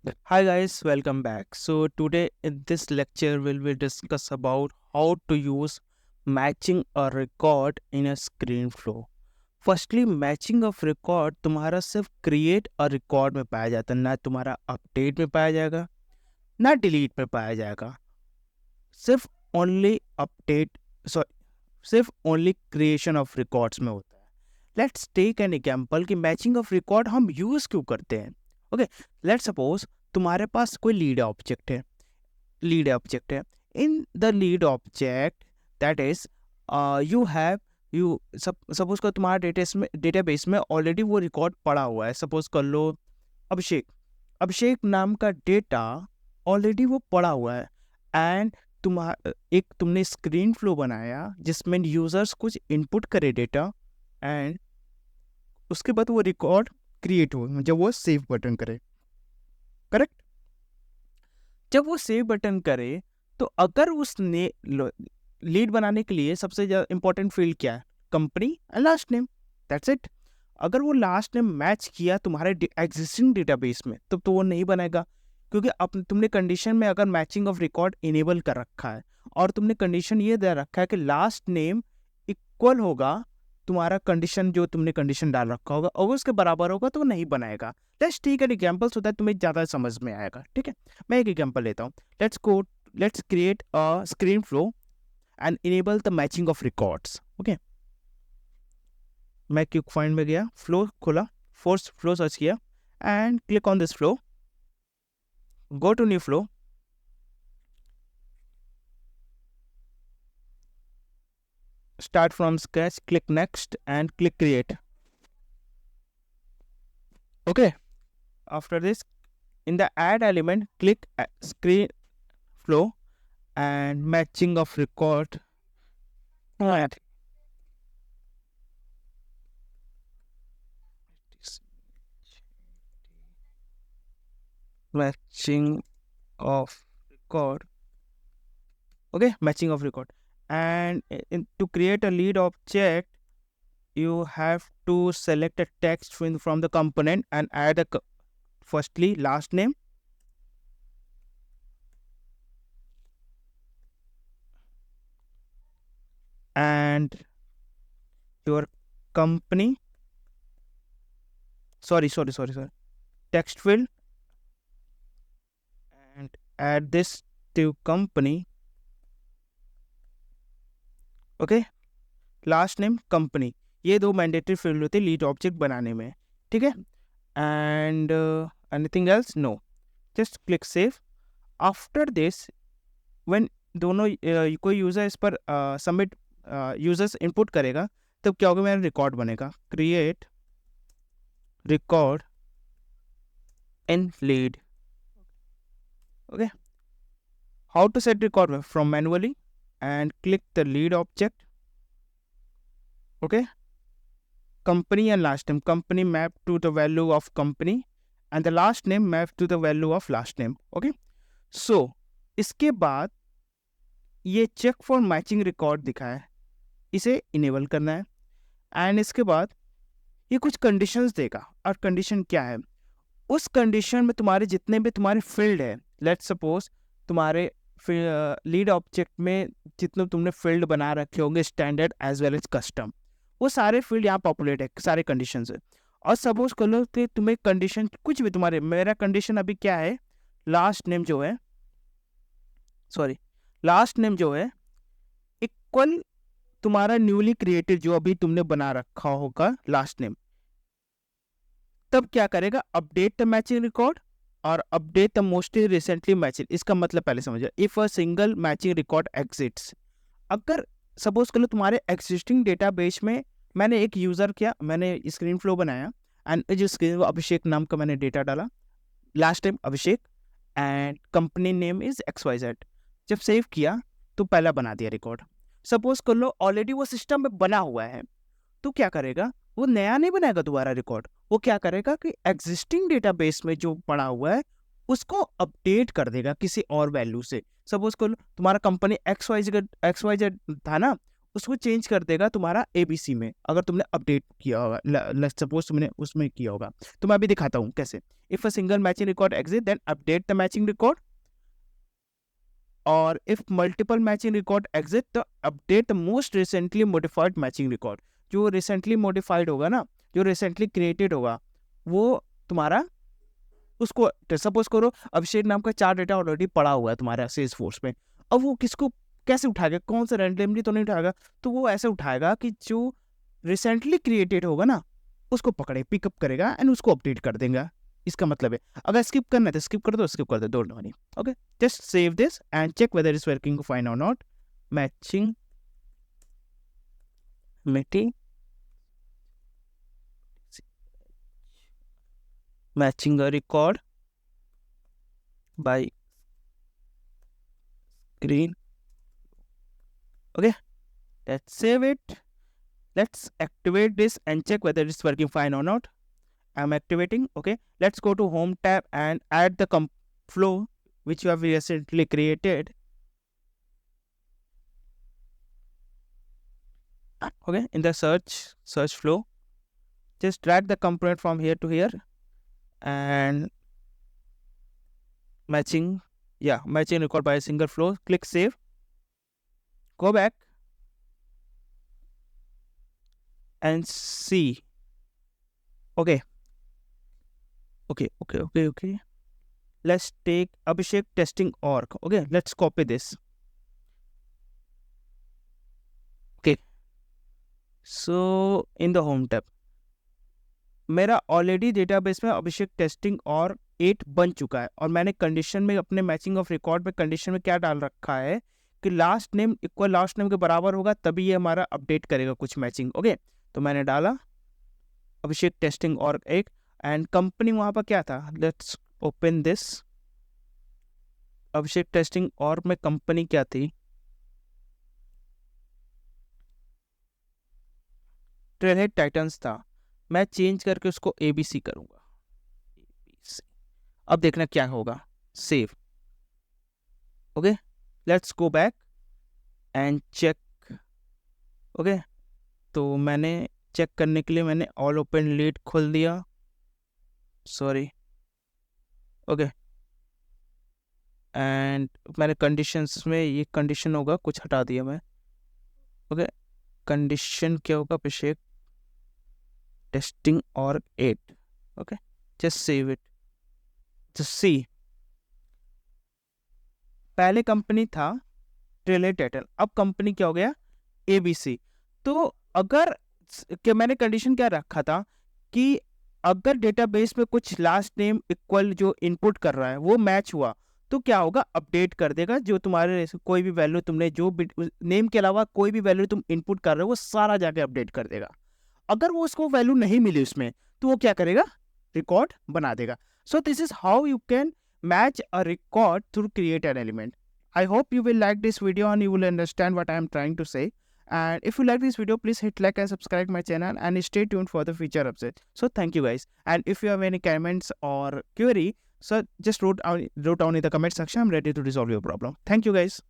Hi guys, welcome back. So today in this lecture we will discuss about how to use matching a record in a screen flow. Firstly matching of record तुम्हारा सिर्फ create और record में पाया जाता है, ना तुम्हारा update में पाया जाएगा ना डिलीट में पाया जाएगा। सिर्फ ओनली अपडेट सॉरी सिर्फ ओनली क्रिएशन ऑफ रिकॉर्ड्स में होता है। लेट्स टेक एन एग्जांपल कि मैचिंग ऑफ रिकॉर्ड हम यूज क्यों करते हैं। ओके, लेट्स सपोज तुम्हारे पास कोई लीड ऑब्जेक्ट है in the lead object that is you have you suppose कर तुम्हारा डेटाबेस में ऑलरेडी वो रिकॉर्ड पड़ा हुआ है। सपोज कर लो अभिषेक अभिषेक नाम का डेटा ऑलरेडी वो पड़ा हुआ है एंड तुमने स्क्रीन फ्लो बनाया जिसमें यूजर्स कुछ इनपुट करे डेटा एंड उसके बाद वो रिकॉर्ड क्रिएट हो जब वो सेव बटन करे। करेक्ट। जब वो सेव बटन करे तो अगर उसने लीड बनाने के लिए सबसे ज़्यादा इंपॉर्टेंट फील्ड क्या है? Company and last name, that's it. अगर वो लास्ट नेम मैच किया तुम्हारे एग्जिस्टिंग डेटाबेस में तो वो नहीं बनेगा, क्योंकि अब तुमने कंडीशन में अगर मैचिंग ऑफ रिकॉर्ड इनेबल कर रखा है और तुमने कंडीशन ये दे रखा है कि लास्ट नेम इक्वल होगा तुम्हारा कंडीशन जो तुमने कंडीशन डाल रखा होगा और उसके बराबर होगा तो वो नहीं बनाएगा। Let's take an example so that तुम्हें ज़्यादा समझ में आएगा। ठीक है, मैं एक एग्जांपल लेता हूँ। Let's create a screen flow and enable the matching of records. Okay, मैं क्विक फाइंड में गया, फ्लो खोला, फोर्स फ्लो सर्च किया and click on this flow, go to new flow, start from scratch, click next and click create. Okay, after this in the add element click screen flow and matching of record. Alright. Matching of record. Okay, matching of record. And to create a lead object you have to select a text from the component and add firstly last name and your company, sorry text field, and add this to company. Okay, last name company, ये दो mandatory field होते हैं lead object बनाने में। ठीक है, and anything else no, just click save. After this when दोनों कोई यूज़र इस पर सबमिट यूजर्स इनपुट करेगा तब क्या होगा, मेरा रिकॉर्ड बनेगा, create record in lead. Okay, how to set record from manually and click the lead object. Okay, company and last name, company map to the value of company and the last name map to the value of last name. Okay, so इसके बाद ये check for matching record दिखा है, इसे enable करना है and इसके बाद ये कुछ कंडीशंस देगा और कंडीशन क्या है, उस कंडीशन में तुम्हारे जितने भी तुम्हारे फील्ड है, लेट्स सपोज तुम्हारे लीड ऑब्जेक्ट में जितने तुमने फील्ड बना रखे होंगे standard as well as custom, वो सारे फील्ड यहाँ पॉपुलेट है, सारे कंडीशन है। और सपोज कर लो कि तुम्हें कंडीशन कुछ भी तुम्हारे, मेरा कंडीशन अभी क्या है, लास्ट नेम जो है इक्वल तुम्हारा न्यूली क्रिएटेड जो अभी तुमने बना रखा होगा लास्ट नेम, तब क्या करेगा, अपडेट द मैचिंग रिकॉर्ड और update the mostly recently matching. इसका मतलब पहले समझो, if a single matching record exits, अगर सपोज कर लो तुम्हारे एग्जिस्टिंग डेटाबेस में मैंने एक यूज़र किया, मैंने स्क्रीन फ्लो बनाया एंड जो स्क्रीन अभिषेक नाम का मैंने डेटा डाला, last time Abhishek and company name is XYZ। जब सेव किया तो पहला बना दिया रिकॉर्ड। सपोज कर लो ऑलरेडी वो सिस्टम में बना हुआ है तो क्या करेगा, वो नया नहीं बनाएगा दोबारा रिकॉर्ड, वो क्या करेगा कि एग्जिस्टिंग डेटाबेस में जो पड़ा हुआ है उसको अपडेट कर देगा किसी और वैल्यू से। सपोज करो तुम्हारा कंपनी XYZ था ना, उसको चेंज कर देगा तुम्हारा ABC में, अगर तुमने अपडेट किया होगा, लेट्स सपोज तुमने उसमें किया होगा। तो मैं अभी दिखाता हूँ कैसे। If a single matching record exist then update the matching record, और if multiple matching record exist तो update the most recently modified matching record. जो रिसेंटली मॉडिफाइड होगा ना, जो रिसेंटली क्रिएटेड होगा, वो तुम्हारा उसको सपोज करो अभिषेक नाम का 4 डेटा ऑलरेडी पड़ा हुआ है तुम्हारा सेल्स फोर्स में। अब वो किसको कैसे उठाएगा, कौन सा रैंडमली तो नहीं उठाएगा, तो वो ऐसे उठाएगा कि जो रिसेंटली क्रिएटेड होगा ना उसको पकड़े, पिकअप करेगा एंड उसको अपडेट कर देगा। इसका मतलब है अगर स्किप करना है तो स्किप कर दो, स्किप कर दो, don't worry. Okay, just save this and check whether is working fine और not. Matching meeting matching a record by screen. Okay, let's save it. Let's activate this and check whether it's working fine or not. I'm activating. Okay, let's go to home tab and add the flow which you have recently created. Okay, in the search flow, just drag the component from here to here and matching record by a single flow. Click save, go back and see. Okay, let's take Abhishek testing org. Okay, let's copy this. Okay, so in the home tab मेरा already database में अभिषेक testing और 8 बन चुका है, और मैंने condition में अपने मैचिंग ऑफ रिकॉर्ड में कंडीशन में क्या डाल रखा है कि last name equal last name के बराबर होगा तभी ये हमारा अपडेट करेगा कुछ मैचिंग। ओके, तो मैंने डाला अभिषेक टेस्टिंग और एक, एंड कंपनी वहाँ पर क्या था, let's open this. Abhishek testing और में कंपनी क्या थी, ट्रेलहेड टाइटन्स था। मैं चेंज करके उसको ABC करूंगा, ABC। अब देखना क्या होगा, save. Okay, let's go back and check. Okay, तो मैंने चेक करने के लिए मैंने ऑल ओपन लीड खोल दिया, सॉरी। ओके, एंड मैंने कंडीशंस में ये कंडीशन होगा कुछ हटा दिया मैं। ओके, कंडीशन क्या होगा, अभिषेक टेस्टिंग और 8। Okay, just save it, just see. पहले कंपनी था ट्रेलहेड टाइटन, अब कंपनी क्या हो गया, ABC। तो अगर मैंने कंडीशन क्या रखा था कि अगर डेटाबेस में कुछ लास्ट नेम इक्वल जो इनपुट कर रहा है वो मैच हुआ तो क्या होगा, अपडेट कर देगा। जो तुम्हारे कोई भी वैल्यू तुमने जो नेम के अलावा कोई भी वैल्यू तुम इनपुट कर रहे हो वो सारा जाके अपडेट कर देगा। अगर वो उसको वैल्यू नहीं मिली उसमें तो वो क्या करेगा, रिकॉर्ड बना देगा। So this is how you can match a record through create an element. I hope you will like this video and you will understand what I am trying to say. And if you like this video, please hit like and subscribe my channel and stay tuned for the future updates. So thank you guys. And if you have any comments or query, so just wrote down in the comment section. I'm ready to resolve your problem. Thank you guys.